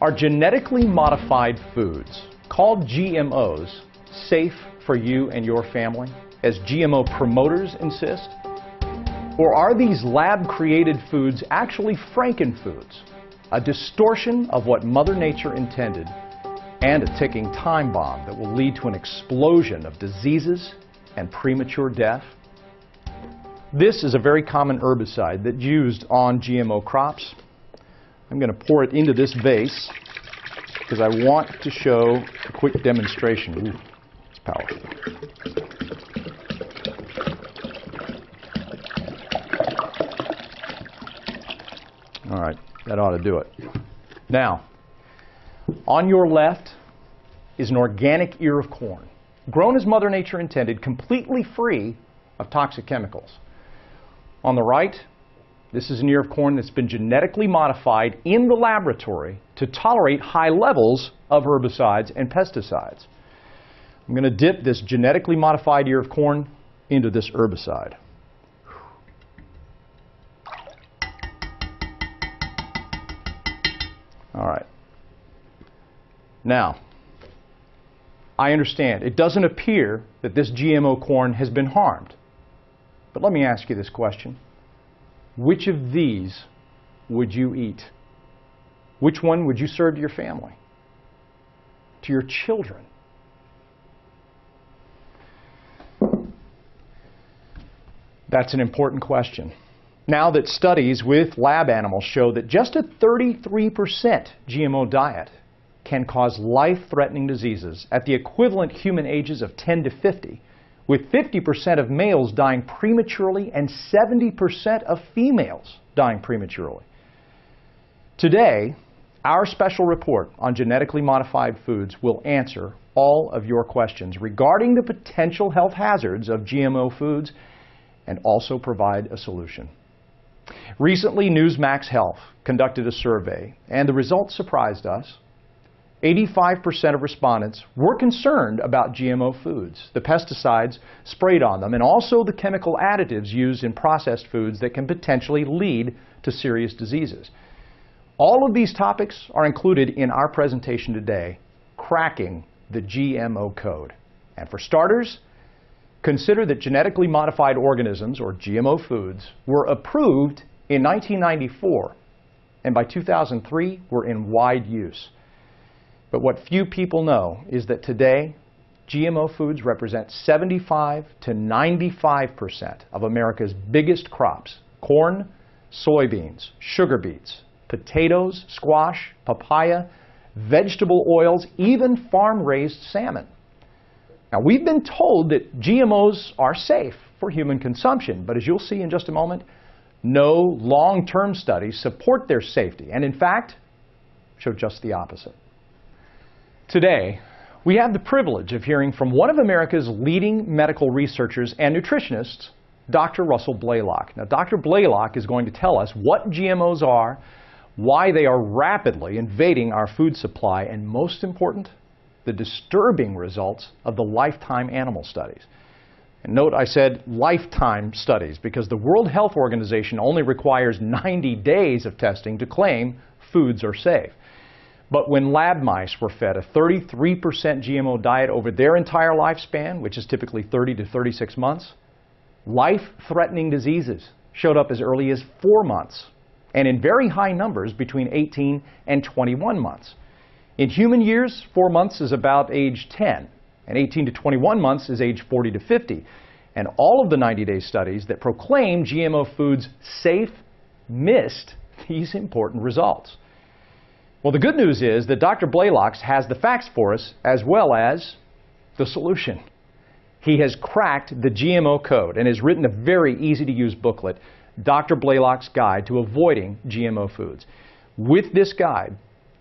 Are genetically modified foods, called GMOs, safe for you and your family, as GMO promoters insist? Or are these lab-created foods actually frankenfoods, a distortion of what Mother Nature intended, and a ticking time bomb that will lead to an explosion of diseases and premature death? This is a very common herbicide that's used on GMO crops. I'm going to pour it into this vase because I want to show a quick demonstration. Ooh, it's powerful. All right, that ought to do it. Now, on your left is an organic ear of corn, grown as Mother Nature intended, completely free of toxic chemicals. On the right, this is an ear of corn that's been genetically modified in the laboratory to tolerate high levels of herbicides and pesticides. I'm going to dip this genetically modified ear of corn into this herbicide. All right. Now, I understand it doesn't appear that this GMO corn has been harmed. But let me ask you this question. Which of these would you eat? Which one would you serve to your family? To your children? That's an important question. Now that studies with lab animals show that just a 33% GMO diet can cause life-threatening diseases at the equivalent human ages of 10 to 50, with 50% of males dying prematurely and 70% of females dying prematurely. Today, our special report on genetically modified foods will answer all of your questions regarding the potential health hazards of GMO foods and also provide a solution. Recently, Newsmax Health conducted a survey, and the results surprised us. 85% of respondents were concerned about GMO foods, the pesticides sprayed on them, and also the chemical additives used in processed foods that can potentially lead to serious diseases. All of these topics are included in our presentation today, Cracking the GMO Code. And for starters, consider that genetically modified organisms, or GMO foods, were approved in 1994, and by 2003 were in wide use. But what few people know is that today, GMO foods represent 75 to 95% of America's biggest crops: corn, soybeans, sugar beets, potatoes, squash, papaya, vegetable oils, even farm-raised salmon. Now, we've been told that GMOs are safe for human consumption, but as you'll see in just a moment, no long-term studies support their safety, and in fact, show just the opposite. Today, we have the privilege of hearing from one of America's leading medical researchers and nutritionists, Dr. Russell Blaylock. Now, Dr. Blaylock is going to tell us what GMOs are, why they are rapidly invading our food supply, and most important, the disturbing results of the lifetime animal studies. And note I said lifetime studies because the World Health Organization only requires 90 days of testing to claim foods are safe. But when lab mice were fed a 33% GMO diet over their entire lifespan, which is typically 30 to 36 months, life-threatening diseases showed up as early as 4 months, and in very high numbers between 18 and 21 months. In human years, 4 months is about age 10, and 18 to 21 months is age 40 to 50. And all of the 90-day studies that proclaim GMO foods safe missed these important results. Well, the good news is that Dr. Blaylock has the facts for us as well as the solution. He has cracked the GMO code and has written a very easy-to-use booklet, Dr. Blaylock's Guide to Avoiding GMO Foods. With this guide,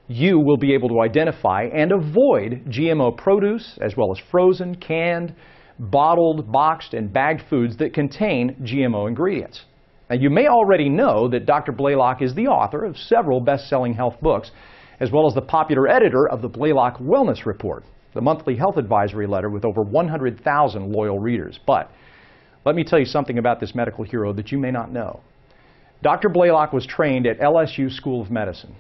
you will be able to identify and avoid GMO produce, as well as frozen, canned, bottled, boxed, and bagged foods that contain GMO ingredients. Now, you may already know that Dr. Blaylock is the author of several best-selling health books, as well as the popular editor of the Blaylock Wellness Report, the monthly health advisory letter with over 100,000 loyal readers. But let me tell you something about this medical hero that you may not know. Dr. Blaylock was trained at LSU School of Medicine.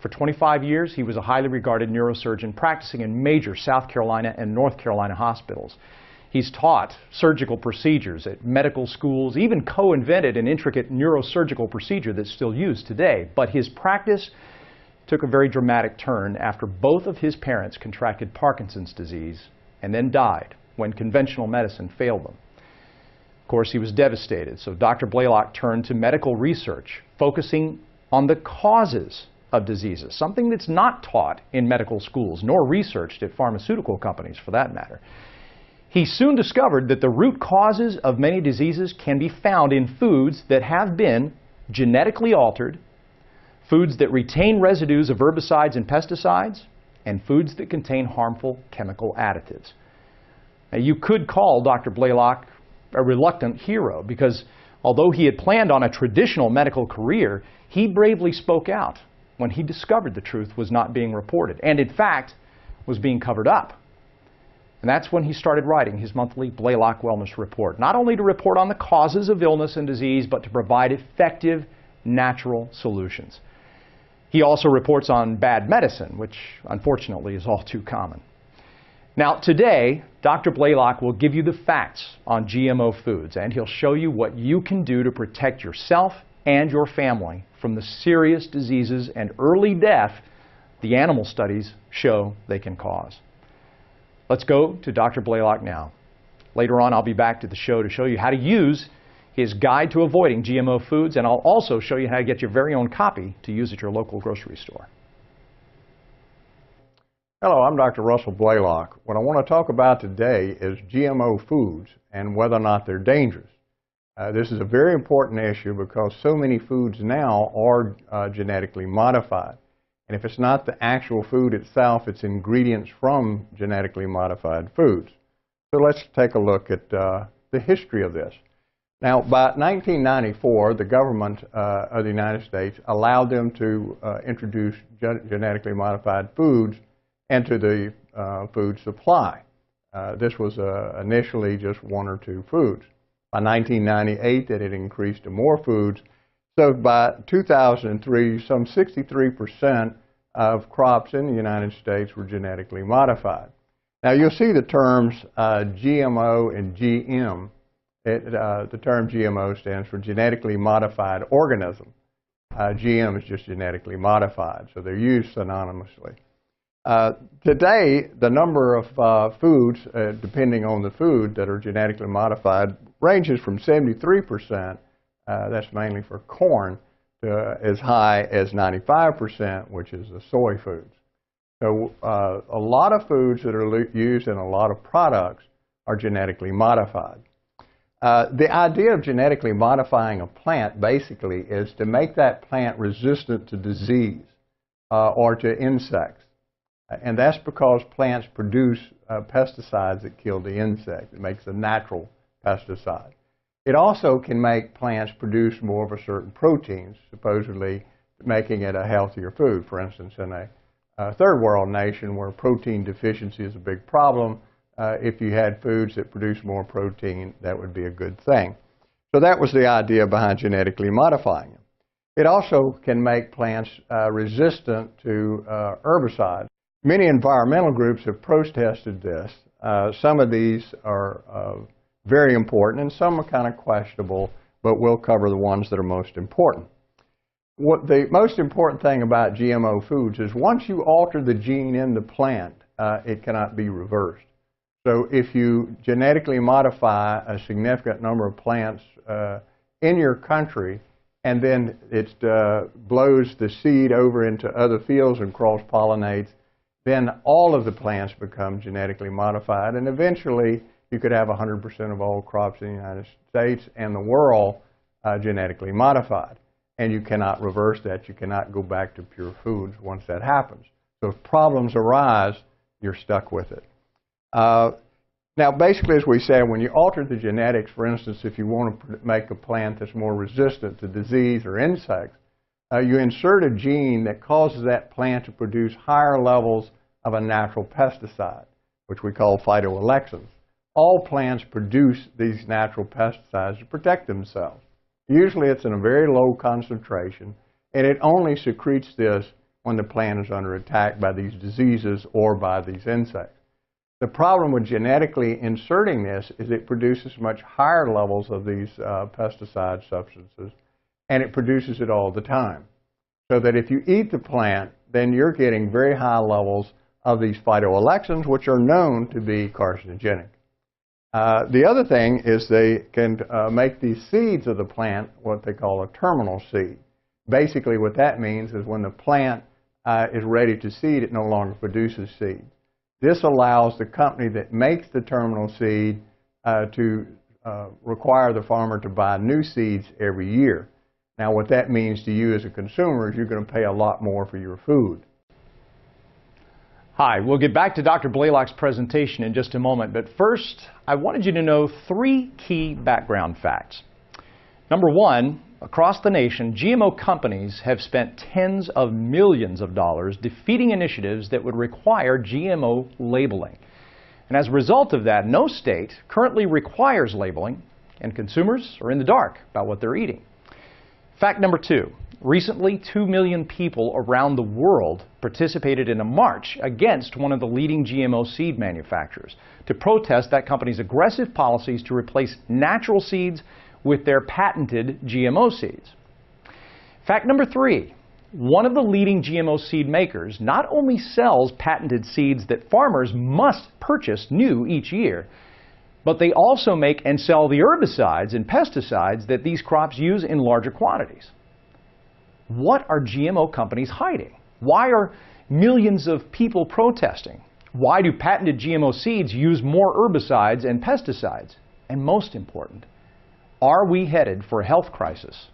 For 25 years, he was a highly regarded neurosurgeon practicing in major South Carolina and North Carolina hospitals. He's taught surgical procedures at medical schools, even co-invented an intricate neurosurgical procedure that's still used today. But his practice took a very dramatic turn after both of his parents contracted Parkinson's disease and then died when conventional medicine failed them. Of course, he was devastated, so Dr. Blaylock turned to medical research, focusing on the causes of diseases, something that's not taught in medical schools, nor researched at pharmaceutical companies for that matter. He soon discovered that the root causes of many diseases can be found in foods that have been genetically altered, foods that retain residues of herbicides and pesticides, and foods that contain harmful chemical additives. Now, you could call Dr. Blaylock a reluctant hero because although he had planned on a traditional medical career, he bravely spoke out when he discovered the truth was not being reported and, in fact, was being covered up. And that's when he started writing his monthly Blaylock Wellness Report, not only to report on the causes of illness and disease, but to provide effective, natural solutions. He also reports on bad medicine, which unfortunately is all too common. Now, today, Dr. Blaylock will give you the facts on GMO foods, and he'll show you what you can do to protect yourself and your family from the serious diseases and early death the animal studies show they can cause. Let's go to Dr. Blaylock now. Later on, I'll be back to the show to show you how to use his guide to avoiding GMO foods, and I'll also show you how to get your very own copy to use at your local grocery store. Hello, I'm Dr. Russell Blaylock. What I want to talk about today is GMO foods and whether or not they're dangerous. This is a very important issue because so many foods now are genetically modified. And if it's not the actual food itself, it's ingredients from genetically modified foods. So let's take a look at the history of this. Now, by 1994, the government of the United States allowed them to introduce genetically modified foods into the food supply. This was initially just one or two foods. By 1998, it had increased to more foods. So by 2003, some 63% of crops in the United States were genetically modified. Now, you'll see the terms GMO and GM. The term GMO stands for genetically modified organism. GM is just genetically modified, so they're used synonymously. Today, the number of foods, depending on the food, that are genetically modified ranges from 73%, that's mainly for corn, to as high as 95%, which is the soy foods. So a lot of foods that are used in a lot of products are genetically modified. The idea of genetically modifying a plant basically is to make that plant resistant to disease or to insects. And that's because plants produce pesticides that kill the insect. It makes a natural pesticide. It also can make plants produce more of a certain protein, supposedly making it a healthier food. For instance, in a third world nation where protein deficiency is a big problem, if you had foods that produce more protein, that would be a good thing. So that was the idea behind genetically modifying them. It also can make plants resistant to herbicides. Many environmental groups have protested this. Some of these are very important and some are kind of questionable, but we'll cover the ones that are most important. What the most important thing about GMO foods is once you alter the gene in the plant, it cannot be reversed. So if you genetically modify a significant number of plants in your country and then it blows the seed over into other fields and cross-pollinates, then all of the plants become genetically modified, and eventually you could have 100% of all crops in the United States and the world genetically modified. And you cannot reverse that. You cannot go back to pure foods once that happens. So if problems arise, you're stuck with it. Now, basically, as we said, when you alter the genetics, for instance, if you want to make a plant that's more resistant to disease or insects, you insert a gene that causes that plant to produce higher levels of a natural pesticide, which we call phytoalexins. All plants produce these natural pesticides to protect themselves. Usually it's in a very low concentration, and it only secretes this when the plant is under attack by these diseases or by these insects. The problem with genetically inserting this is it produces much higher levels of these pesticide substances, and it produces it all the time. So that if you eat the plant, then you're getting very high levels of these phytoalexins, which are known to be carcinogenic. The other thing is they can make these seeds of the plant what they call a terminal seed. Basically what that means is when the plant is ready to seed, it no longer produces seed. This allows the company that makes the terminal seed to require the farmer to buy new seeds every year. Now what that means to you as a consumer is you're going to pay a lot more for your food. Hi, we'll get back to Dr. Blaylock's presentation in just a moment, but first I wanted you to know 3 key background facts. Number 1, across the nation, GMO companies have spent tens of millions of dollars defeating initiatives that would require GMO labeling. And as a result of that, no state currently requires labeling, and consumers are in the dark about what they're eating. Fact number 2, recently 2 million people around the world participated in a march against one of the leading GMO seed manufacturers to protest that company's aggressive policies to replace natural seeds with their patented GMO seeds. Fact number 3, one of the leading GMO seed makers not only sells patented seeds that farmers must purchase new each year, but they also make and sell the herbicides and pesticides that these crops use in larger quantities. What are GMO companies hiding? Why are millions of people protesting? Why do patented GMO seeds use more herbicides and pesticides? And most important, are we headed for a health crisis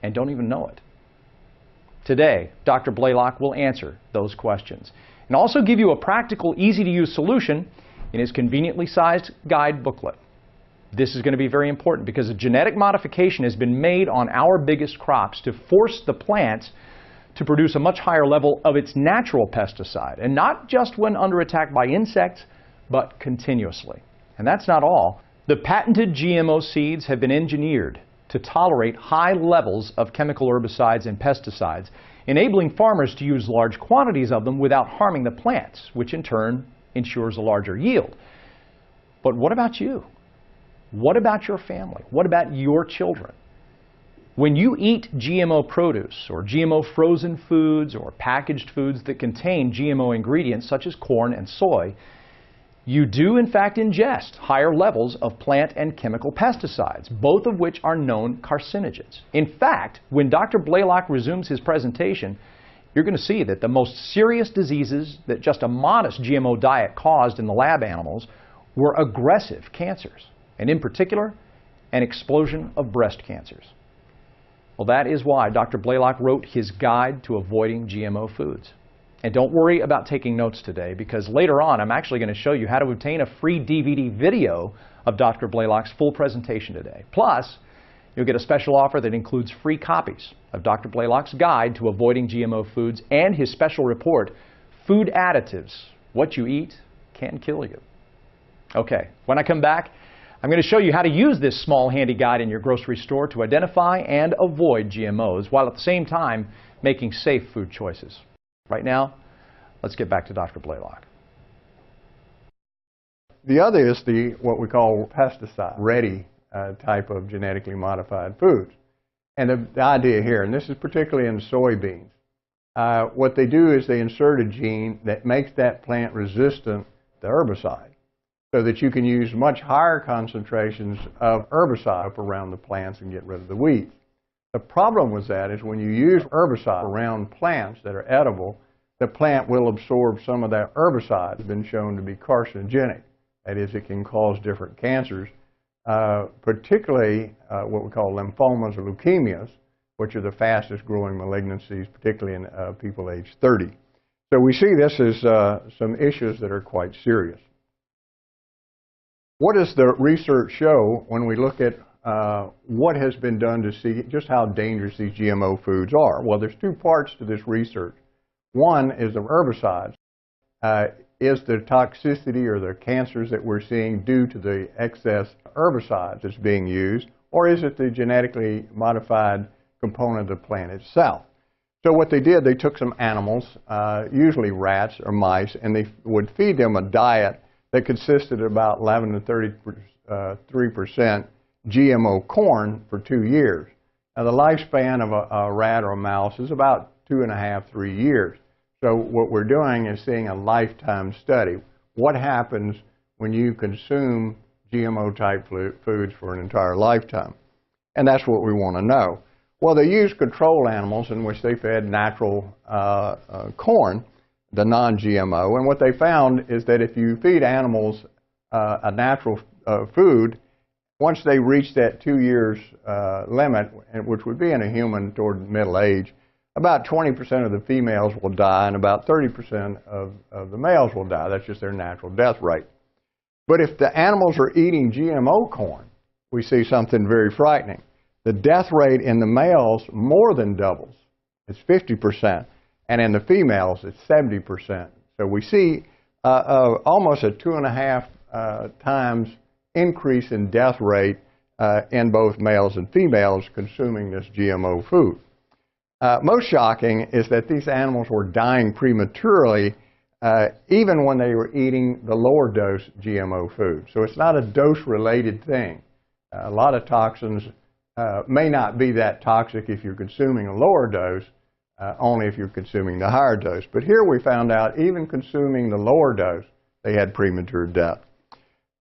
and don't even know it? Today, Dr. Blaylock will answer those questions and also give you a practical, easy-to-use solution in his conveniently sized guide booklet. This is going to be very important because a genetic modification has been made on our biggest crops to force the plants to produce a much higher level of its natural pesticide, and not just when under attack by insects, but continuously. And that's not all. The patented GMO seeds have been engineered to tolerate high levels of chemical herbicides and pesticides, enabling farmers to use large quantities of them without harming the plants, which in turn ensures a larger yield. But what about you? What about your family? What about your children? When you eat GMO produce or GMO frozen foods or packaged foods that contain GMO ingredients such as corn and soy, you do in fact ingest higher levels of plant and chemical pesticides, both of which are known carcinogens. In fact, when Dr. Blaylock resumes his presentation, you're going to see that the most serious diseases that just a modest GMO diet caused in the lab animals were aggressive cancers, and in particular, an explosion of breast cancers. Well, that is why Dr. Blaylock wrote his guide to avoiding GMO foods. And don't worry about taking notes today, because later on I'm actually going to show you how to obtain a free DVD video of Dr. Blaylock's full presentation today. Plus, you'll get a special offer that includes free copies of Dr. Blaylock's guide to avoiding GMO foods and his special report, Food Additives, What You Eat Can Kill You. Okay, when I come back, I'm going to show you how to use this small handy guide in your grocery store to identify and avoid GMOs, while at the same time making safe food choices. Right now, let's get back to Dr. Blaylock. The other is what we call pesticide-ready type of genetically modified foods. And the idea here, and this is particularly in soybeans, what they do is they insert a gene that makes that plant resistant to herbicide, so that you can use much higher concentrations of herbicide around the plants and get rid of the weeds. The problem with that is when you use herbicide around plants that are edible, the plant will absorb some of that herbicide. It's been shown to be carcinogenic. That is, it can cause different cancers, particularly what we call lymphomas or leukemias, which are the fastest growing malignancies, particularly in people aged 30. So we see this as some issues that are quite serious. What does the research show when we look at what has been done to see just how dangerous these GMO foods are? Well, there's 2 parts to this research. One is the herbicides. Is the toxicity or the cancers that we're seeing due to the excess herbicides that's being used, or is it the genetically modified component of the plant itself? So what they did, they took some animals, usually rats or mice, and they would feed them a diet that consisted of about 11 to 33% GMO corn for 2 years. Now, the lifespan of a rat or a mouse is about 2.5 to 3 years. So what we're doing is seeing a lifetime study. What happens when you consume GMO-type foods for an entire lifetime? And that's what we want to know. Well, they used control animals in which they fed natural corn, the non-GMO, and what they found is that if you feed animals a natural food, once they reach that 2 years limit, which would be in a human toward middle age, about 20% of the females will die and about 30% of the males will die. That's just their natural death rate. But if the animals are eating GMO corn, we see something very frightening. The death rate in the males more than doubles. It's 50%. And in the females, it's 70%. So we see almost a 2.5 times increase in death rate in both males and females consuming this GMO food. Most shocking is that these animals were dying prematurely even when they were eating the lower dose GMO food. So it's not a dose-related thing. A lot of toxins may not be that toxic if you're consuming a lower dose, only if you're consuming the higher dose. But here we found out even consuming the lower dose, they had premature death.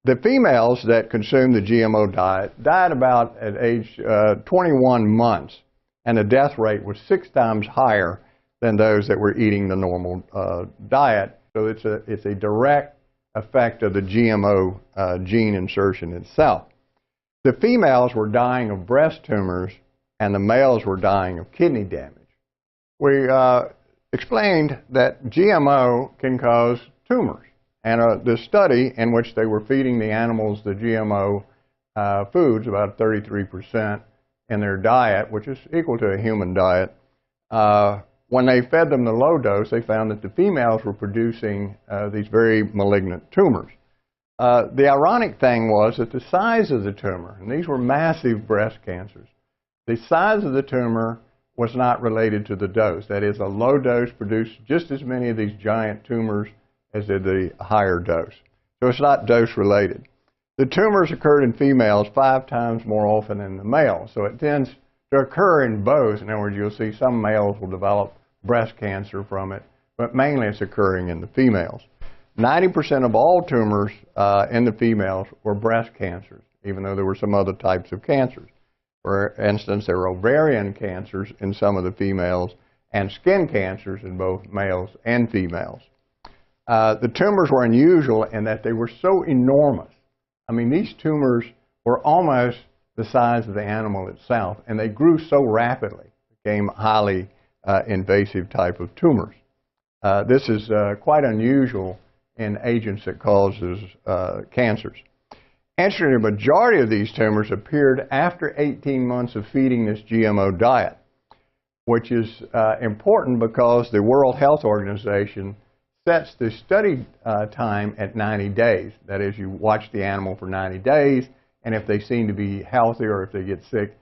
The females that consumed the GMO diet died about at age 21 months, and the death rate was 6 times higher than those that were eating the normal diet. So it's a direct effect of the GMO gene insertion itself. The females were dying of breast tumors, and the males were dying of kidney damage. We explained that GMO can cause tumors. And the study in which they were feeding the animals the GMO foods, about 33% in their diet, which is equal to a human diet, when they fed them the low dose, they found that the females were producing these very malignant tumors. The ironic thing was that the size of the tumor, and these were massive breast cancers, the size of the tumor was not related to the dose. That is, a low dose produced just as many of these giant tumors as did the higher dose. So it's not dose related. The tumors occurred in females 5 times more often than the males. So it tends to occur in both. In other words, you'll see some males will develop breast cancer from it, but mainly it's occurring in the females. 90% of all tumors in the females were breast cancers, even though there were some other types of cancers. For instance, there were ovarian cancers in some of the females and skin cancers in both males and females. The tumors were unusual in that they were so enormous. I mean, these tumors were almost the size of the animal itself, and they grew so rapidly, became highly invasive type of tumors. This is quite unusual in agents that causes cancers. Interestingly, the majority of these tumors appeared after 18 months of feeding this GMO diet, which is important because the World Health Organization sets the study time at 90 days. That is, you watch the animal for 90 days, and if they seem to be healthy or if they get sick,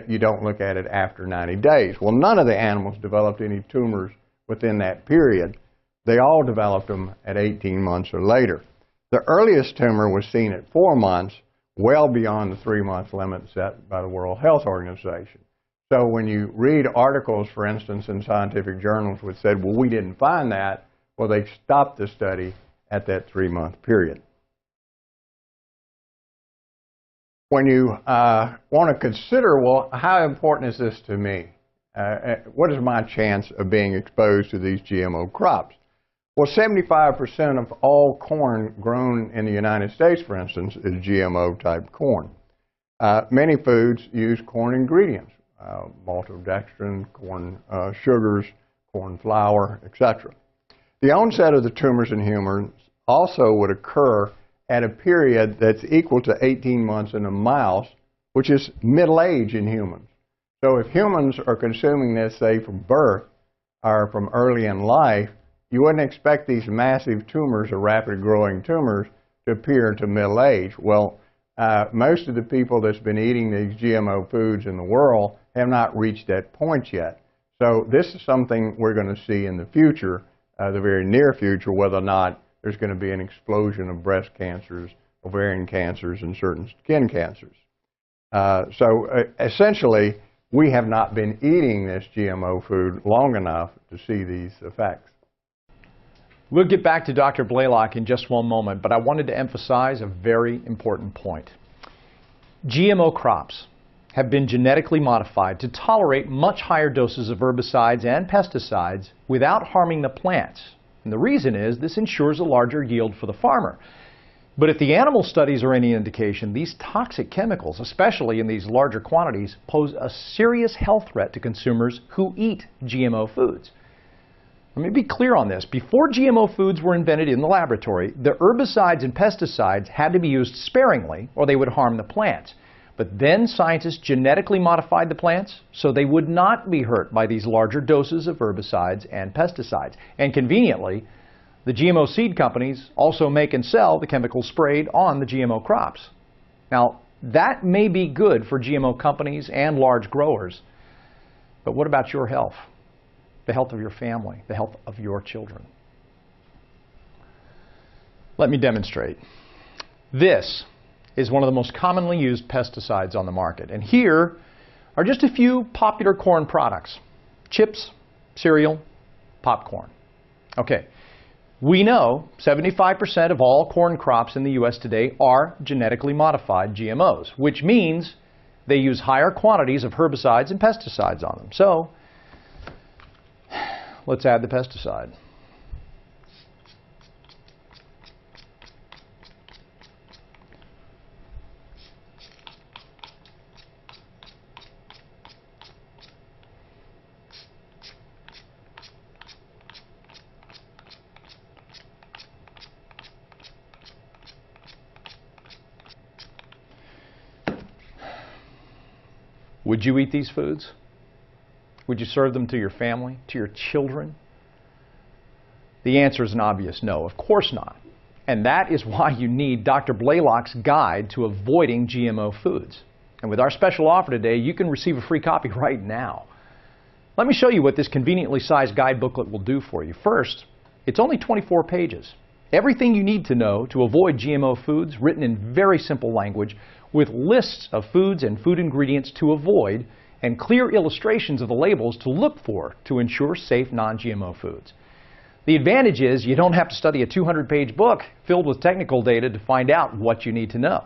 you don't look at it after 90 days. Well, none of the animals developed any tumors within that period. They all developed them at 18 months or later. The earliest tumor was seen at 4 months, well beyond the 3-month limit set by the World Health Organization. So when you read articles, for instance, in scientific journals which said, well, we didn't find that, well, they stopped the study at that 3-month period. When you want to consider, well, how important is this to me? What is my chance of being exposed to these GMO crops? Well, 75% of all corn grown in the United States, for instance, is GMO-type corn. Many foods use corn ingredients, maltodextrin, corn sugars, corn flour, etc. The onset of the tumors in humans also would occur at a period that's equal to 18 months in a mouse, which is middle age in humans. So if humans are consuming this, say, from birth or from early in life, you wouldn't expect these massive tumors or rapid growing tumors to appear to middle age. Well, most of the people that's been eating these GMO foods in the world have not reached that point yet. So this is something we're going to see in the future, the very near future, whether or not there's going to be an explosion of breast cancers, ovarian cancers, and certain skin cancers. Essentially, we have not been eating this GMO food long enough to see these effects. We'll get back to Dr. Blaylock in just one moment, but I wanted to emphasize a very important point. GMO crops have been genetically modified to tolerate much higher doses of herbicides and pesticides without harming the plants. And the reason is this ensures a larger yield for the farmer. But if the animal studies are any indication, these toxic chemicals, especially in these larger quantities, pose a serious health threat to consumers who eat GMO foods. Let me be clear on this. Before GMO foods were invented in the laboratory, the herbicides and pesticides had to be used sparingly or they would harm the plants. But then scientists genetically modified the plants so they would not be hurt by these larger doses of herbicides and pesticides. And conveniently, the GMO seed companies also make and sell the chemicals sprayed on the GMO crops. Now, that may be good for GMO companies and large growers, but what about your health? The health of your family, the health of your children? Let me demonstrate. This is one of the most commonly used pesticides on the market. And here are just a few popular corn products: chips, cereal, popcorn. Okay, we know 75% of all corn crops in the U.S. today are genetically modified GMOs, which means they use higher quantities of herbicides and pesticides on them. So let's add the pesticide. Would you eat these foods? Would you serve them to your family, to your children? The answer is an obvious no, of course not. And that is why you need Dr. Blaylock's guide to avoiding GMO foods. And with our special offer today, you can receive a free copy right now. Let me show you what this conveniently sized guide booklet will do for you. First, it's only 24 pages. Everything you need to know to avoid GMO foods, written in very simple language, with lists of foods and food ingredients to avoid, and clear illustrations of the labels to look for to ensure safe non-GMO foods. The advantage is you don't have to study a 200-page book filled with technical data to find out what you need to know.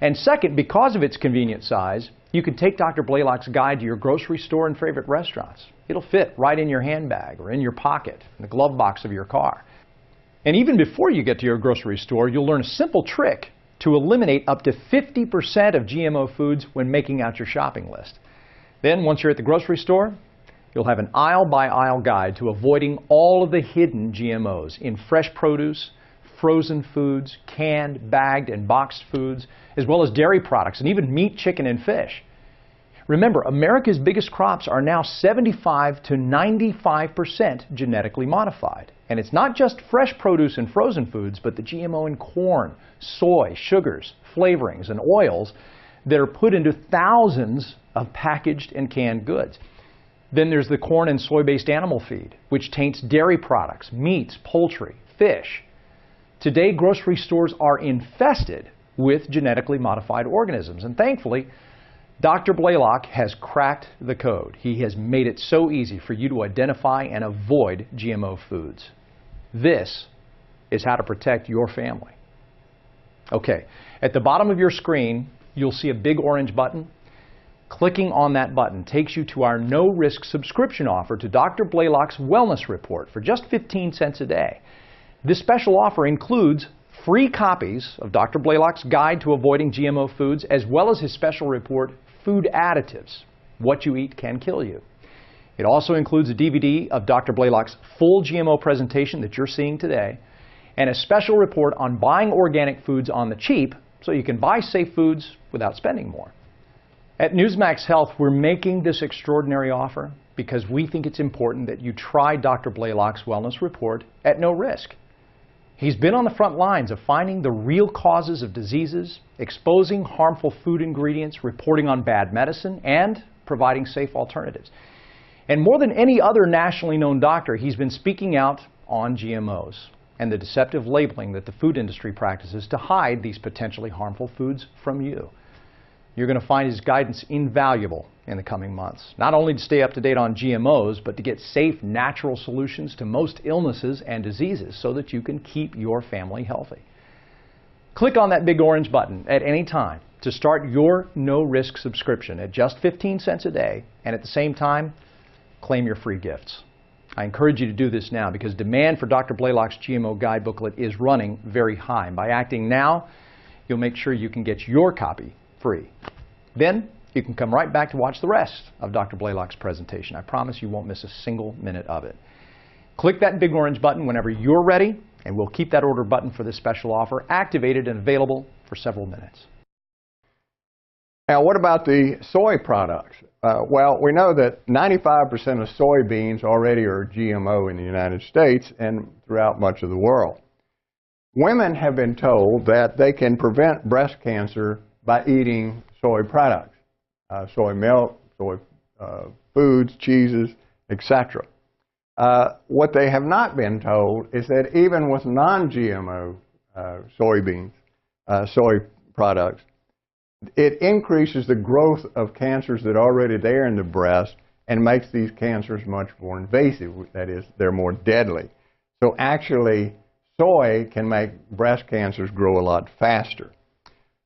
And second, because of its convenient size, you can take Dr. Blaylock's guide to your grocery store and favorite restaurants. It'll fit right in your handbag or in your pocket, in the glove box of your car. And even before you get to your grocery store, you'll learn a simple trick to eliminate up to 50% of GMO foods when making out your shopping list. Then, once you're at the grocery store, you'll have an aisle-by-aisle guide to avoiding all of the hidden GMOs in fresh produce, frozen foods, canned, bagged, and boxed foods, as well as dairy products, and even meat, chicken, and fish. Remember, America's biggest crops are now 75 to 95% genetically modified. And it's not just fresh produce and frozen foods, but the GMO in corn, soy, sugars, flavorings, and oils that are put into thousands of packaged and canned goods. Then there's the corn and soy-based animal feed, which taints dairy products, meats, poultry, fish. Today, grocery stores are infested with genetically modified organisms. And thankfully, Dr. Blaylock has cracked the code. He has made it so easy for you to identify and avoid GMO foods. This is how to protect your family. Okay, at the bottom of your screen, you'll see a big orange button. Clicking on that button takes you to our no-risk subscription offer to Dr. Blaylock's Wellness Report for just 15 cents a day. This special offer includes free copies of Dr. Blaylock's Guide to Avoiding GMO Foods, as well as his special report, Food Additives: What You Eat Can Kill You. It also includes a DVD of Dr. Blaylock's full GMO presentation that you're seeing today, and a special report on buying organic foods on the cheap so you can buy safe foods without spending more. At Newsmax Health, we're making this extraordinary offer because we think it's important that you try Dr. Blaylock's Wellness Report at no risk. He's been on the front lines of finding the real causes of diseases, exposing harmful food ingredients, reporting on bad medicine, and providing safe alternatives. And more than any other nationally known doctor, he's been speaking out on GMOs and the deceptive labeling that the food industry practices to hide these potentially harmful foods from you. You're going to find his guidance invaluable in the coming months, not only to stay up to date on GMOs, but to get safe, natural solutions to most illnesses and diseases so that you can keep your family healthy. Click on that big orange button at any time to start your no-risk subscription at just 15 cents a day, and at the same time, claim your free gifts. I encourage you to do this now because demand for Dr. Blaylock's GMO Guide booklet is running very high. And by acting now, you'll make sure you can get your copy free. Then you can come right back to watch the rest of Dr. Blaylock's presentation. I promise you won't miss a single minute of it. Click that big orange button whenever you're ready, and we'll keep that order button for this special offer activated and available for several minutes. Now, what about the soy products? Well, we know that 95% of soybeans already are GMO in the United States and throughout much of the world. Women have been told that they can prevent breast cancer by eating soy products, soy milk, soy foods, cheeses, etc. What they have not been told is that even with non-GMO soybeans, soy products, it increases the growth of cancers that are already there in the breast and makes these cancers much more invasive. That is, they're more deadly. So actually, soy can make breast cancers grow a lot faster.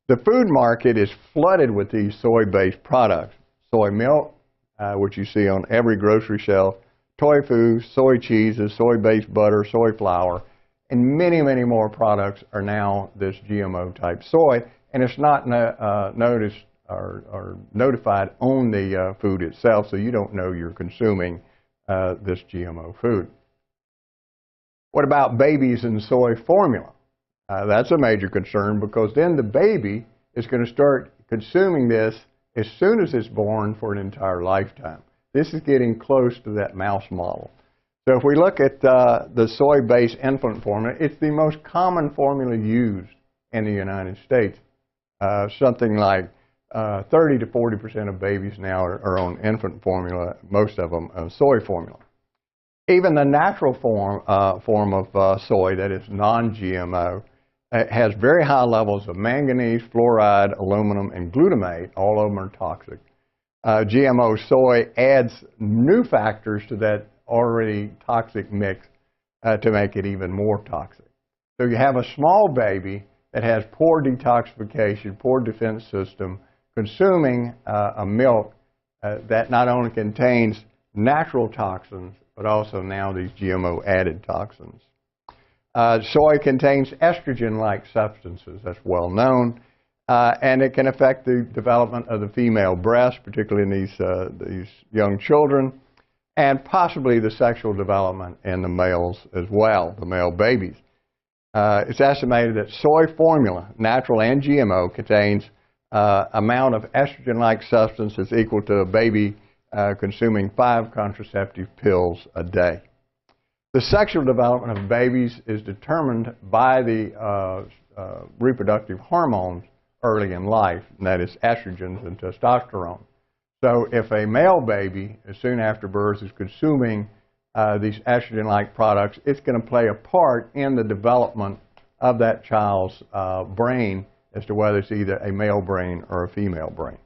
The food market is flooded with these soy-based products. Soy milk, which you see on every grocery shelf, tofu, soy cheeses, soy-based butter, soy flour, and many, many more products are now this GMO-type soy. And it's not noticed or notified on the food itself, so you don't know you're consuming this GMO food. What about babies and soy formula? That's a major concern because then the baby is going to start consuming this as soon as it's born for an entire lifetime. This is getting close to that mouse model. So if we look at the soy-based infant formula, it's the most common formula used in the United States. Something like 30 to 40% of babies now are on infant formula, most of them soy formula. Even the natural form of soy, that is non-GMO, has very high levels of manganese, fluoride, aluminum, and glutamate. All of them are toxic. GMO soy adds new factors to that already toxic mix to make it even more toxic. So you have a small baby that has poor detoxification, poor defense system, consuming a milk that not only contains natural toxins, but also now these GMO added toxins. Soy contains estrogen-like substances, that's well known, and it can affect the development of the female breast, particularly in these young children, and possibly the sexual development in the males as well, the male babies. It's estimated that soy formula, natural and GMO, contains amount of estrogen-like substances equal to a baby consuming 5 contraceptive pills a day. The sexual development of babies is determined by the reproductive hormones early in life, and that is estrogens and testosterone. So if a male baby, as soon after birth, is consuming these estrogen-like products, it's going to play a part in the development of that child's brain as to whether it's either a male brain or a female brain.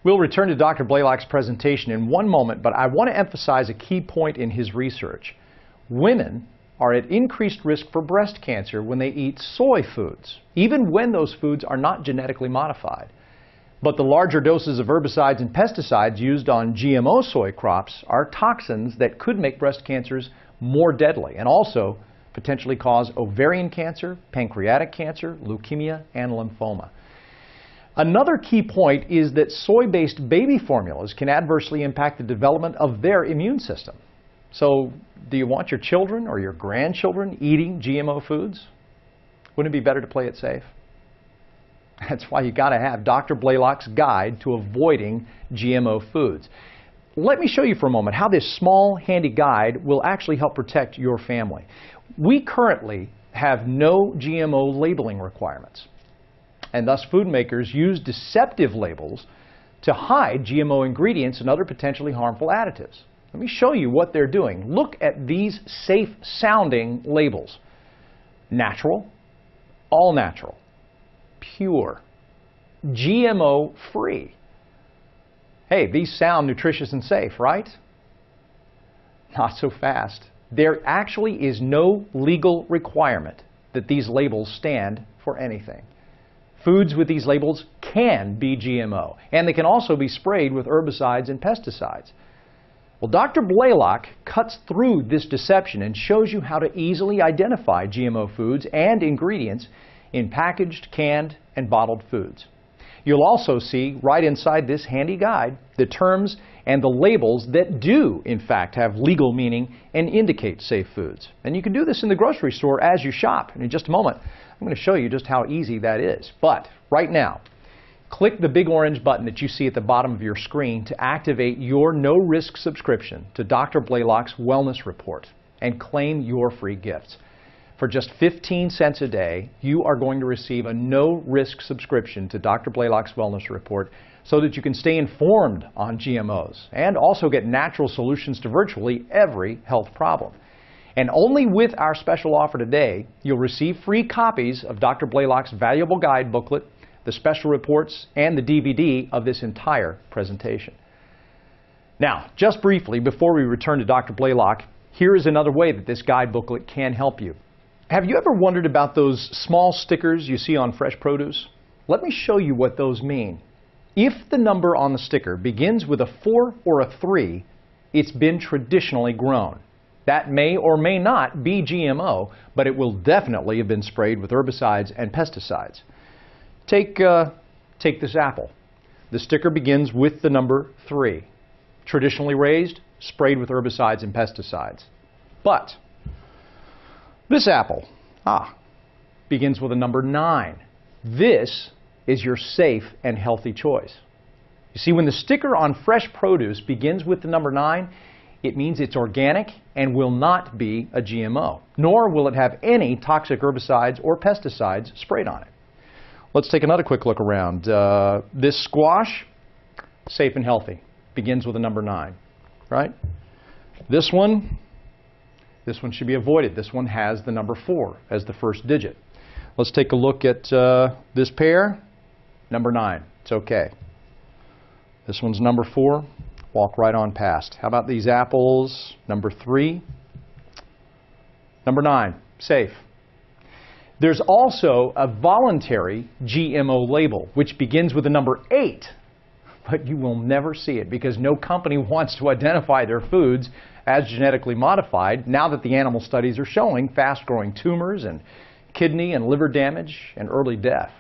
We'll return to Dr. Blaylock's presentation in one moment, but I want to emphasize a key point in his research. Women are at increased risk for breast cancer when they eat soy foods, even when those foods are not genetically modified. But the larger doses of herbicides and pesticides used on GMO soy crops are toxins that could make breast cancers more deadly and also potentially cause ovarian cancer, pancreatic cancer, leukemia, and lymphoma. Another key point is that soy-based baby formulas can adversely impact the development of their immune system. So, do you want your children or your grandchildren eating GMO foods? Wouldn't it be better to play it safe? That's why you got to have Dr. Blaylock's guide to avoiding GMO foods. Let me show you for a moment how this small, handy guide will actually help protect your family. We currently have no GMO labeling requirements, and thus food makers use deceptive labels to hide GMO ingredients and other potentially harmful additives. Let me show you what they're doing. Look at these safe-sounding labels. Natural, all natural, pure, GMO-free. Hey, these sound nutritious and safe, right? Not so fast. There actually is no legal requirement that these labels stand for anything. Foods with these labels can be GMO, and they can also be sprayed with herbicides and pesticides. Well, Dr. Blaylock cuts through this deception and shows you how to easily identify GMO foods and ingredients in packaged, canned, and bottled foods. You'll also see right inside this handy guide the terms and the labels that do, in fact, have legal meaning and indicate safe foods. And you can do this in the grocery store as you shop. And in just a moment, I'm going to show you just how easy that is. But right now, click the big orange button that you see at the bottom of your screen to activate your no-risk subscription to Dr. Blaylock's Wellness Report and claim your free gifts. For just 15 cents a day, you are going to receive a no-risk subscription to Dr. Blaylock's Wellness Report so that you can stay informed on GMOs and also get natural solutions to virtually every health problem. And only with our special offer today, you'll receive free copies of Dr. Blaylock's valuable guide booklet, the special reports, and the DVD of this entire presentation. Now, just briefly, before we return to Dr. Blaylock, here is another way that this guide booklet can help you. Have you ever wondered about those small stickers you see on fresh produce? Let me show you what those mean. If the number on the sticker begins with a 4 or a 3, it's been traditionally grown. That may or may not be GMO, but it will definitely have been sprayed with herbicides and pesticides. Take this apple. The sticker begins with the number 3. Traditionally raised, sprayed with herbicides and pesticides. But this apple, begins with a number 9. This is your safe and healthy choice. You see, when the sticker on fresh produce begins with the number 9, it means it's organic and will not be a GMO, nor will it have any toxic herbicides or pesticides sprayed on it. Let's take another quick look around. This squash, safe and healthy, begins with a number 9, right? This one should be avoided. This one has the number 4 as the first digit. Let's take a look at this pear. Number 9. It's okay. This one's number 4. Walk right on past. How about these apples? Number 3. Number 9. Safe. There's also a voluntary GMO label, which begins with the number 8. But you will never see it because no company wants to identify their foods as genetically modified now that the animal studies are showing fast-growing tumors and kidney and liver damage and early death.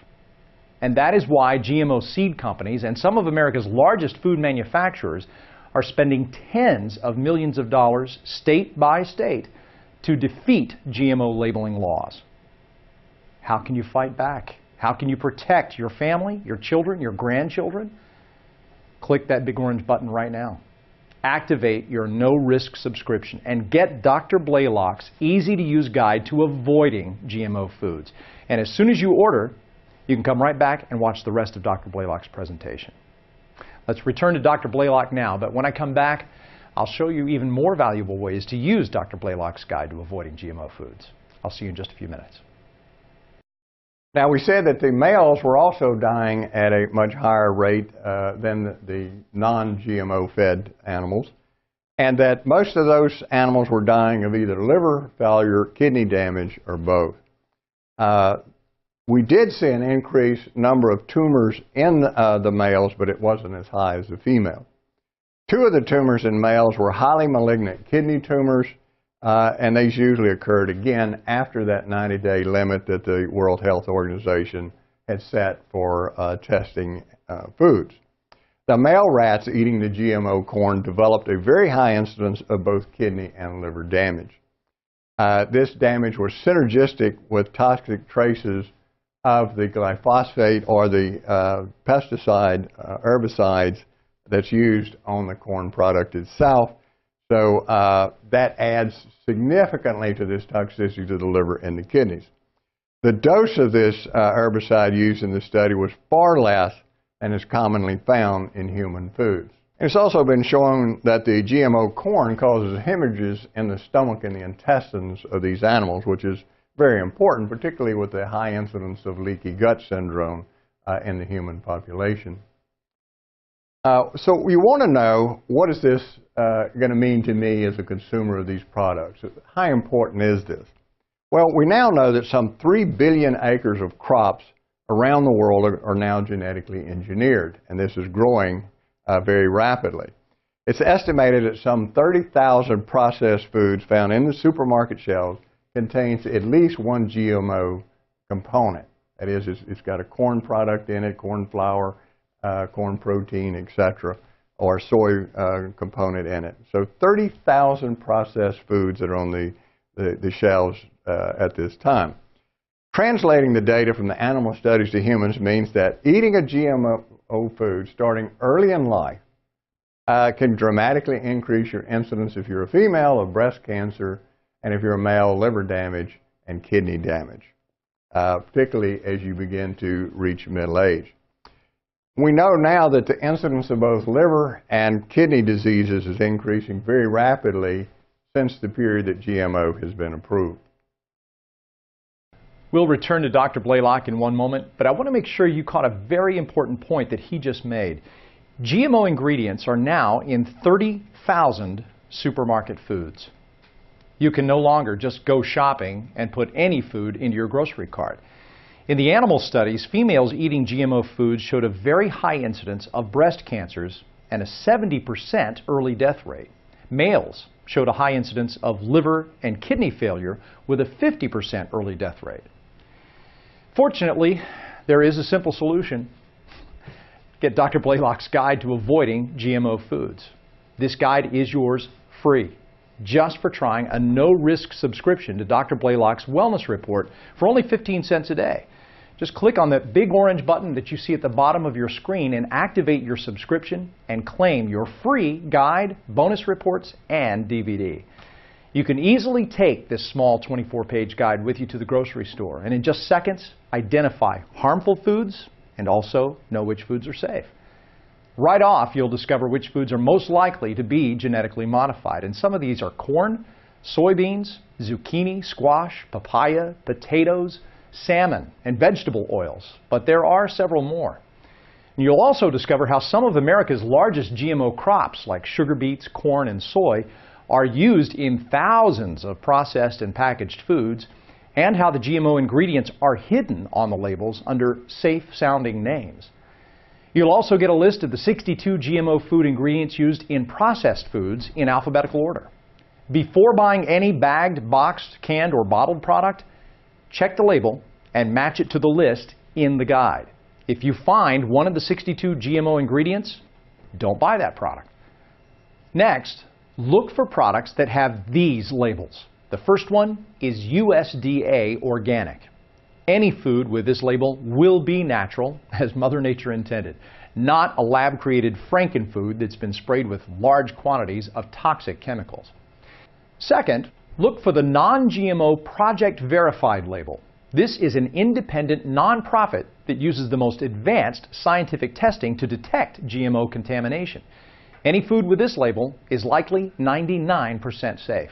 And that is why GMO seed companies and some of America's largest food manufacturers are spending tens of millions of dollars state by state to defeat GMO labeling laws. How can you fight back? How can you protect your family, your children, your grandchildren? Click that big orange button right now. Activate your no-risk subscription and get Dr. Blaylock's easy-to-use guide to avoiding GMO foods. And as soon as you order, you can come right back and watch the rest of Dr. Blaylock's presentation. Let's return to Dr. Blaylock now, but when I come back, I'll show you even more valuable ways to use Dr. Blaylock's guide to avoiding GMO foods. I'll see you in just a few minutes. Now, we said that the males were also dying at a much higher rate than the non-GMO fed animals, and that most of those animals were dying of either liver failure, kidney damage, or both. We did see an increased number of tumors in the males, but it wasn't as high as the female. 2 of the tumors in males were highly malignant kidney tumors, and these usually occurred again after that 90-day limit that the World Health Organization had set for testing foods. The male rats eating the GMO corn developed a very high incidence of both kidney and liver damage. This damage was synergistic with toxic traces of the glyphosate or the pesticide, herbicides that's used on the corn product itself. So that adds significantly to this toxicity to the liver and the kidneys. The dose of this herbicide used in the study was far less and is commonly found in human foods. It's also been shown that the GMO corn causes hemorrhages in the stomach and the intestines of these animals, which is very important, particularly with the high incidence of leaky gut syndrome in the human population. So you want to know, what is this going to mean to me as a consumer of these products? How important is this? Well, we now know that some 3 billion acres of crops around the world are now genetically engineered, and this is growing very rapidly. It's estimated that some 30,000 processed foods found in the supermarket shelves contains at least one GMO component. That is, it's got a corn product in it, corn flour, corn protein, etc., or soy component in it. So 30,000 processed foods that are on the shelves at this time. Translating the data from the animal studies to humans means that eating a GMO food starting early in life can dramatically increase your incidence, if you're a female, of breast cancer, and if you're a male, liver damage and kidney damage, particularly as you begin to reach middle age. We know now that the incidence of both liver and kidney diseases is increasing very rapidly since the period that GMO has been approved. We'll return to Dr. Blaylock in one moment, but I want to make sure you caught a very important point that he just made. GMO ingredients are now in 30,000 supermarket foods. You can no longer just go shopping and put any food into your grocery cart. In the animal studies, females eating GMO foods showed a very high incidence of breast cancers and a 70% early death rate. Males showed a high incidence of liver and kidney failure with a 50% early death rate. Fortunately, there is a simple solution. Get Dr. Blaylock's guide to avoiding GMO foods. This guide is yours free, just for trying a no-risk subscription to Dr. Blaylock's Wellness Report for only 15 cents a day. Just click on the big orange button that you see at the bottom of your screen and activate your subscription and claim your free guide, bonus reports, and DVD. You can easily take this small 24-page guide with you to the grocery store and in just seconds identify harmful foods and also know which foods are safe. Right off, you'll discover which foods are most likely to be genetically modified. And some of these are corn, soybeans, zucchini, squash, papaya, potatoes, salmon, and vegetable oils. But there are several more. And you'll also discover how some of America's largest GMO crops, like sugar beets, corn, and soy, are used in thousands of processed and packaged foods, and how the GMO ingredients are hidden on the labels under safe-sounding names. You'll also get a list of the 62 GMO food ingredients used in processed foods in alphabetical order. Before buying any bagged, boxed, canned, or bottled product, check the label and match it to the list in the guide. If you find one of the 62 GMO ingredients, don't buy that product. Next, look for products that have these labels. The first one is USDA organic. Any food with this label will be natural, as Mother Nature intended, not a lab-created frankenfood that's been sprayed with large quantities of toxic chemicals. Second, look for the non-GMO Project Verified label. This is an independent nonprofit that uses the most advanced scientific testing to detect GMO contamination. Any food with this label is likely 99% safe.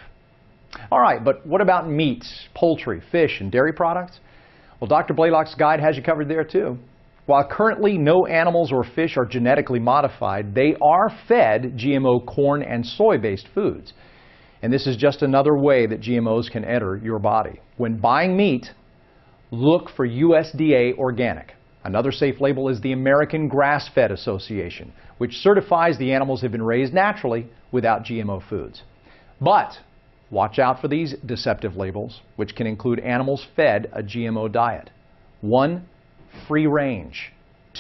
All right, but what about meats, poultry, fish, and dairy products? Well, Dr. Blaylock's guide has you covered there too. While currently no animals or fish are genetically modified, they are fed GMO corn and soy-based foods. And this is just another way that GMOs can enter your body. When buying meat, look for USDA organic. Another safe label is the American Grass-Fed Association, which certifies the animals have been raised naturally without GMO foods. But watch out for these deceptive labels, which can include animals fed a GMO diet. 1, free range.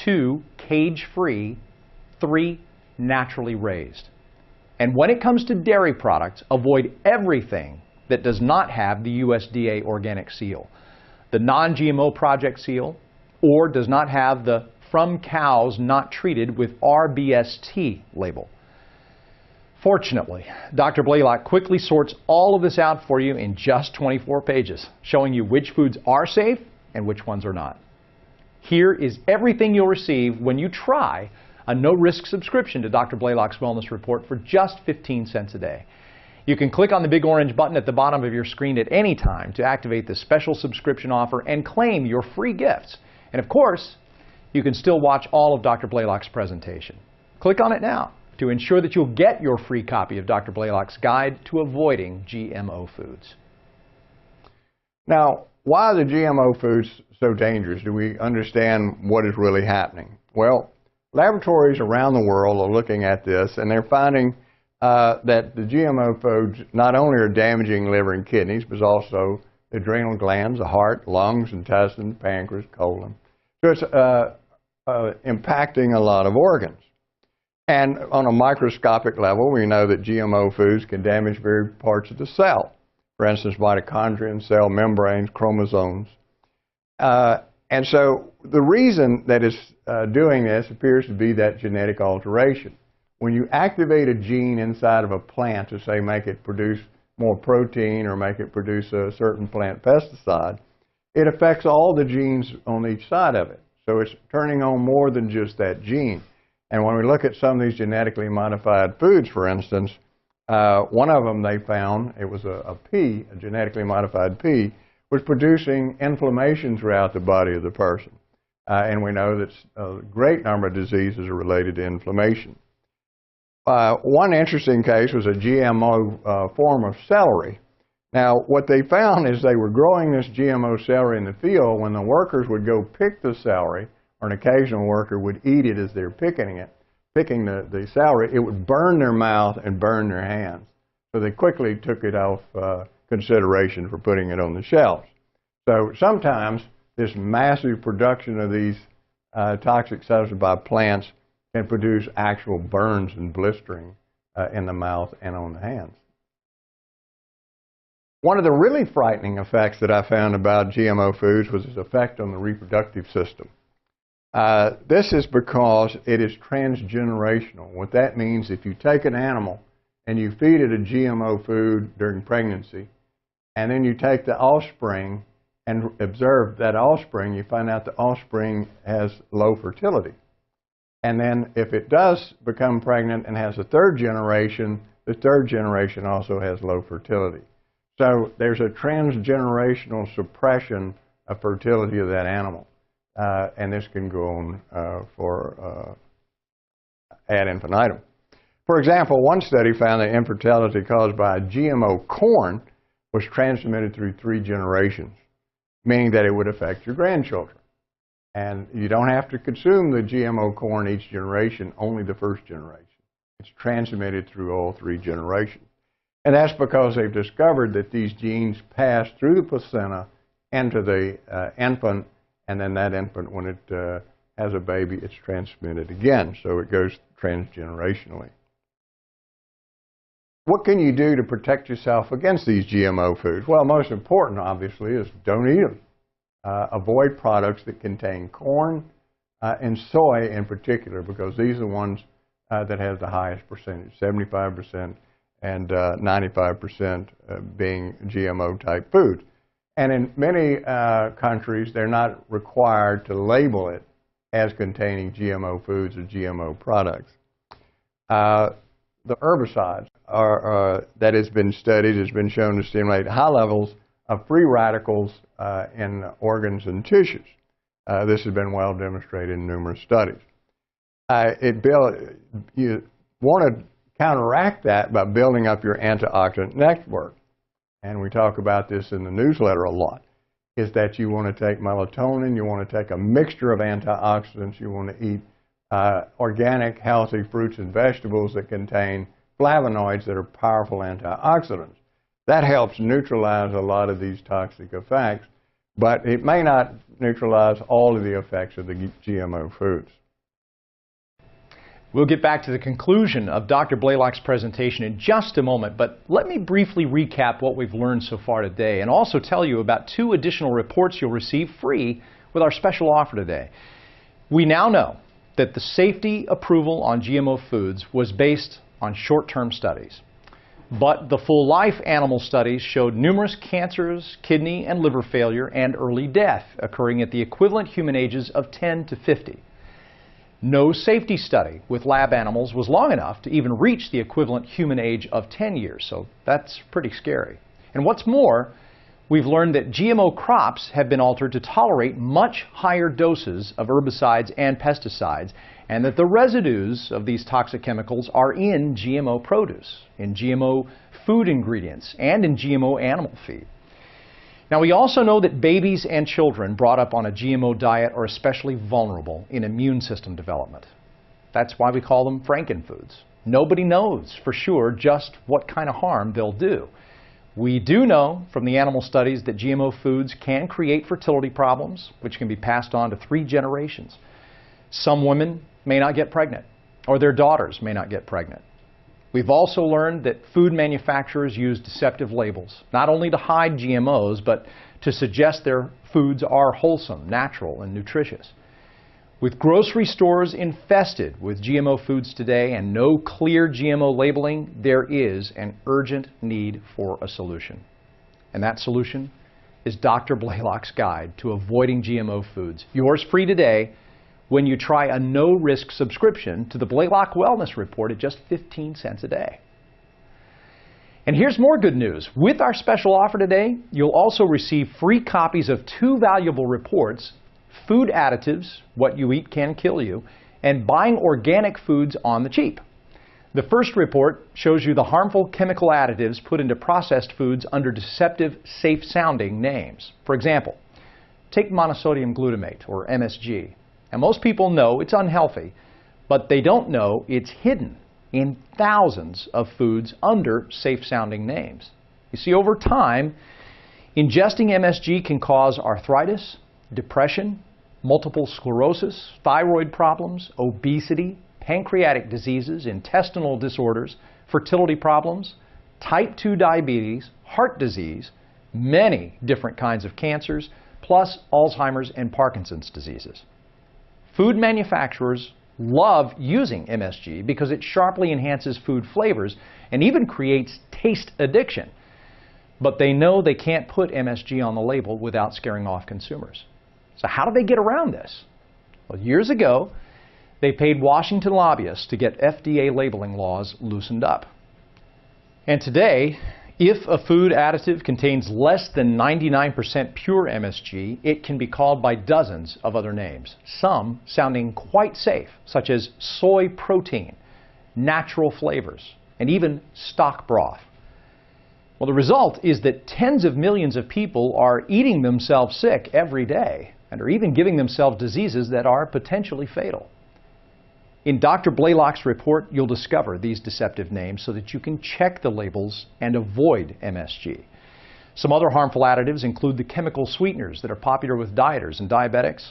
2, cage-free. 3, naturally raised. And when it comes to dairy products, avoid everything that does not have the USDA organic seal, the non-GMO project seal, or does not have the from cows not treated with RBST label. Fortunately, Dr. Blaylock quickly sorts all of this out for you in just 24 pages, showing you which foods are safe and which ones are not. Here is everything you'll receive when you try a no-risk subscription to Dr. Blaylock's Wellness Report for just 15 cents a day. You can click on the big orange button at the bottom of your screen at any time to activate the special subscription offer and claim your free gifts. And of course, you can still watch all of Dr. Blaylock's presentation. Click on it now to ensure that you'll get your free copy of Dr. Blaylock's Guide to Avoiding GMO Foods. Now, why are the GMO foods so dangerous? Do we understand what is really happening? Well, laboratories around the world are looking at this, and they're finding that the GMO foods not only are damaging liver and kidneys, but also the adrenal glands, the heart, lungs, intestines, pancreas, colon. So it's impacting a lot of organs. And on a microscopic level, we know that GMO foods can damage various parts of the cell. For instance, mitochondria, cell membranes, chromosomes. And so the reason that it's doing this appears to be that genetic alteration. When you activate a gene inside of a plant to, say, make it produce more protein or make it produce a certain plant pesticide, it affects all the genes on each side of it. So it's turning on more than just that gene. And when we look at some of these genetically modified foods, for instance, one of them they found, it was a pea, a genetically modified pea, was producing inflammation throughout the body of the person. And we know that a great number of diseases are related to inflammation. One interesting case was a GMO form of celery. Now, what they found is they were growing this GMO celery in the field. When the workers would go pick the celery, or an occasional worker would eat it as they're picking the celery, it would burn their mouth and burn their hands. So they quickly took it off consideration for putting it on the shelves. So sometimes this massive production of these toxic substances by plants can produce actual burns and blistering in the mouth and on the hands. One of the really frightening effects that I found about GMO foods was its effect on the reproductive system. This is because it is transgenerational. What that means, if you take an animal and you feed it a GMO food during pregnancy, and then you take the offspring and observe that offspring, you find out the offspring has low fertility. And then if it does become pregnant and has a third generation, the third generation also has low fertility. So there's a transgenerational suppression of fertility of that animal. And this can go on for ad infinitum. For example, one study found that infertility caused by GMO corn was transmitted through 3 generations, meaning that it would affect your grandchildren. And you don't have to consume the GMO corn each generation, only the first generation. It's transmitted through all 3 generations. And that's because they've discovered that these genes pass through the placenta into the infant, and then that infant, when it has a baby, it's transmitted again. So it goes transgenerationally. What can you do to protect yourself against these GMO foods? Well, most important, obviously, is don't eat them. Avoid products that contain corn and soy in particular, because these are the ones that have the highest percentage, 75% and 95% being GMO-type foods. And in many countries, they're not required to label it as containing GMO foods or GMO products. The herbicides that has been studied has been shown to stimulate high levels of free radicals in organs and tissues. This has been well demonstrated in numerous studies. You want to counteract that by building up your antioxidant network. And we talk about this in the newsletter a lot, is that you want to take melatonin, you want to take a mixture of antioxidants, you want to eat organic, healthy fruits and vegetables that contain flavonoids that are powerful antioxidants. That helps neutralize a lot of these toxic effects, but it may not neutralize all of the effects of the GMO foods. We'll get back to the conclusion of Dr. Blaylock's presentation in just a moment, but let me briefly recap what we've learned so far today and also tell you about 2 additional reports you'll receive free with our special offer today. We now know that the safety approval on GMO foods was based on short-term studies. But the full-life animal studies showed numerous cancers, kidney and liver failure, and early death occurring at the equivalent human ages of 10 to 50. No safety study with lab animals was long enough to even reach the equivalent human age of 10 years, so that's pretty scary. And what's more, we've learned that GMO crops have been altered to tolerate much higher doses of herbicides and pesticides, and that the residues of these toxic chemicals are in GMO produce, in GMO food ingredients, and in GMO animal feed. Now, we also know that babies and children brought up on a GMO diet are especially vulnerable in immune system development. That's why we call them frankenfoods. Nobody knows for sure just what kind of harm they'll do. We do know from the animal studies that GMO foods can create fertility problems, which can be passed on to 3 generations. Some women may not get pregnant, or their daughters may not get pregnant. We've also learned that food manufacturers use deceptive labels, not only to hide GMOs, but to suggest their foods are wholesome, natural, and nutritious. With grocery stores infested with GMO foods today and no clear GMO labeling, there is an urgent need for a solution. And that solution is Dr. Blaylock's Guide to Avoiding GMO Foods. Yours free today when you try a no-risk subscription to the Blaylock Wellness Report at just 15 cents a day. And here's more good news. With our special offer today, you'll also receive free copies of 2 valuable reports, Food Additives, What You Eat Can Kill You, and Buying Organic Foods on the Cheap. The first report shows you the harmful chemical additives put into processed foods under deceptive, safe-sounding names. For example, take monosodium glutamate, or MSG. And most people know it's unhealthy, but they don't know it's hidden in thousands of foods under safe-sounding names. You see, over time, ingesting MSG can cause arthritis, depression, multiple sclerosis, thyroid problems, obesity, pancreatic diseases, intestinal disorders, fertility problems, type 2 diabetes, heart disease, many different kinds of cancers, plus Alzheimer's and Parkinson's diseases. Food manufacturers love using MSG because it sharply enhances food flavors and even creates taste addiction. But they know they can't put MSG on the label without scaring off consumers. So how do they get around this? Well, years ago, they paid Washington lobbyists to get FDA labeling laws loosened up. And today, if a food additive contains less than 99% pure MSG, it can be called by dozens of other names, some sounding quite safe, such as soy protein, natural flavors, and even stock broth. Well, the result is that tens of millions of people are eating themselves sick every day and are even giving themselves diseases that are potentially fatal. In Dr. Blaylock's report, you'll discover these deceptive names so that you can check the labels and avoid MSG. Some other harmful additives include the chemical sweeteners that are popular with dieters and diabetics.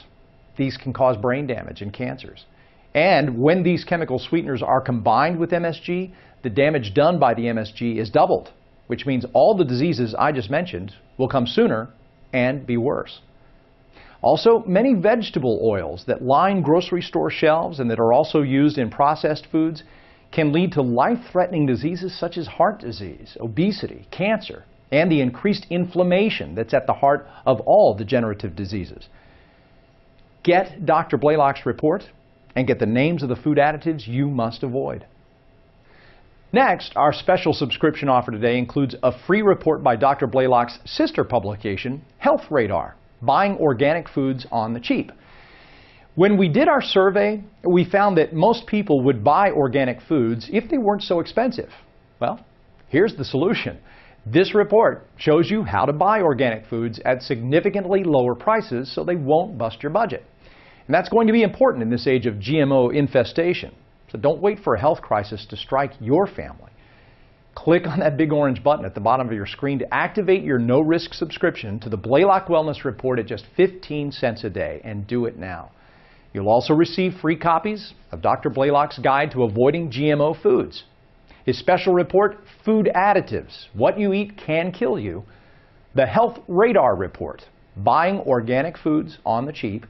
These can cause brain damage and cancers. And when these chemical sweeteners are combined with MSG, the damage done by the MSG is doubled, which means all the diseases I just mentioned will come sooner and be worse. Also, many vegetable oils that line grocery store shelves and that are also used in processed foods can lead to life-threatening diseases such as heart disease, obesity, cancer, and the increased inflammation that's at the heart of all degenerative diseases. Get Dr. Blaylock's report and get the names of the food additives you must avoid. Next, our special subscription offer today includes a free report by Dr. Blaylock's sister publication, Health Radar, Buying Organic Foods on the Cheap. When we did our survey, we found that most people would buy organic foods if they weren't so expensive. Well, here's the solution. This report shows you how to buy organic foods at significantly lower prices so they won't bust your budget. And that's going to be important in this age of GMO infestation. So don't wait for a health crisis to strike your family. Click on that big orange button at the bottom of your screen to activate your no-risk subscription to the Blaylock Wellness Report at just 15 cents a day, and do it now. You'll also receive free copies of Dr. Blaylock's Guide to Avoiding GMO Foods, his special report, Food Additives, What You Eat Can Kill You, the Health Radar Report, Buying Organic Foods on the Cheap,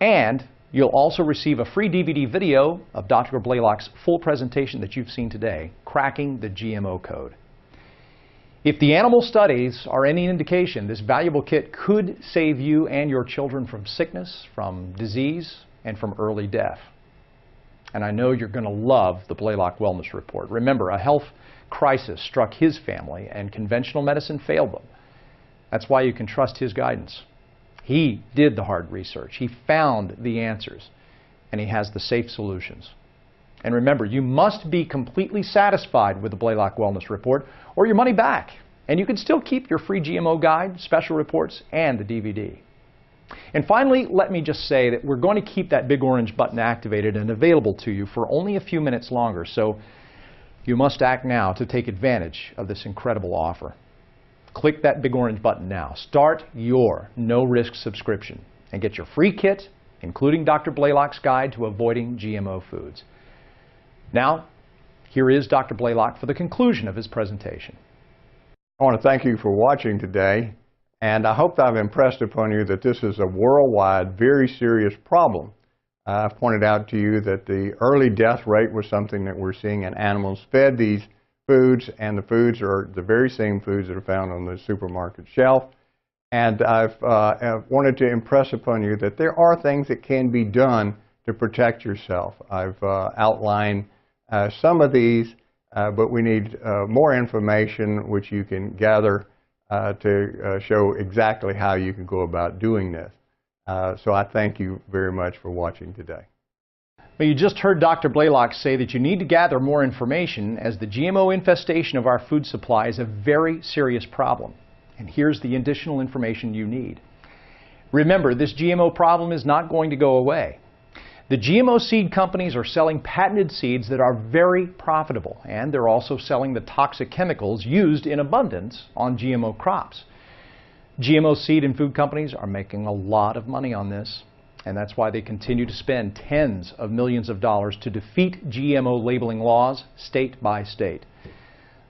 and you'll also receive a free DVD video of Dr. Blaylock's full presentation that you've seen today, Cracking the GMO Code. If the animal studies are any indication, this valuable kit could save you and your children from sickness, from disease, and from early death. And I know you're going to love the Blaylock Wellness Report. Remember, a health crisis struck his family, and conventional medicine failed them. That's why you can trust his guidance. He did the hard research. He found the answers, and he has the safe solutions. And remember, you must be completely satisfied with the Blaylock Wellness Report or your money back. And you can still keep your free GMO guide, special reports, and the DVD. And finally, let me just say that we're going to keep that big orange button activated and available to you for only a few minutes longer. So you must act now to take advantage of this incredible offer. Click that big orange button now. Start your no-risk subscription and get your free kit, including Dr. Blaylock's guide to avoiding GMO foods. Now, here is Dr. Blaylock for the conclusion of his presentation. I want to thank you for watching today, and I hope that I've impressed upon you that this is a worldwide, very serious problem. I've pointed out to you that the early death rate was something that we're seeing in animals fed these foods, and the foods are the very same foods that are found on the supermarket shelf. And I've wanted to impress upon you that there are things that can be done to protect yourself. I've outlined some of these, but we need more information which you can gather to show exactly how you can go about doing this. So I thank you very much for watching today. Well, you just heard Dr. Blaylock say that you need to gather more information, as the GMO infestation of our food supply is a very serious problem. And here's the additional information you need. Remember, this GMO problem is not going to go away. The GMO seed companies are selling patented seeds that are very profitable, and they're also selling the toxic chemicals used in abundance on GMO crops. GMO seed and food companies are making a lot of money on this, and that's why they continue to spend tens of millions of dollars to defeat GMO labeling laws state by state.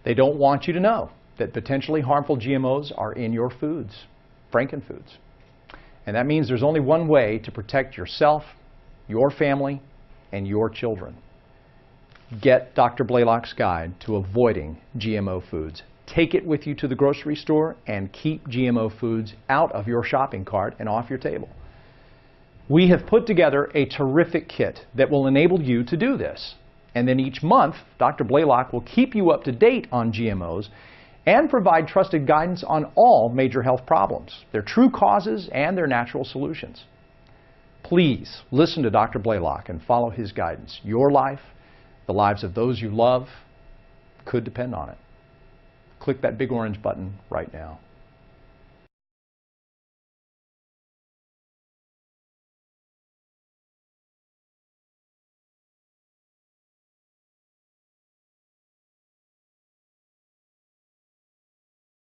They don't want you to know that potentially harmful GMOs are in your foods, frankenfoods. And that means there's only one way to protect yourself, your family, and your children. Get Dr. Blaylock's guide to avoiding GMO foods. Take it with you to the grocery store and keep GMO foods out of your shopping cart and off your table. We have put together a terrific kit that will enable you to do this. And then each month, Dr. Blaylock will keep you up to date on GMOs and provide trusted guidance on all major health problems, their true causes and their natural solutions. Please listen to Dr. Blaylock and follow his guidance. Your life, the lives of those you love, could depend on it. Click that big orange button right now.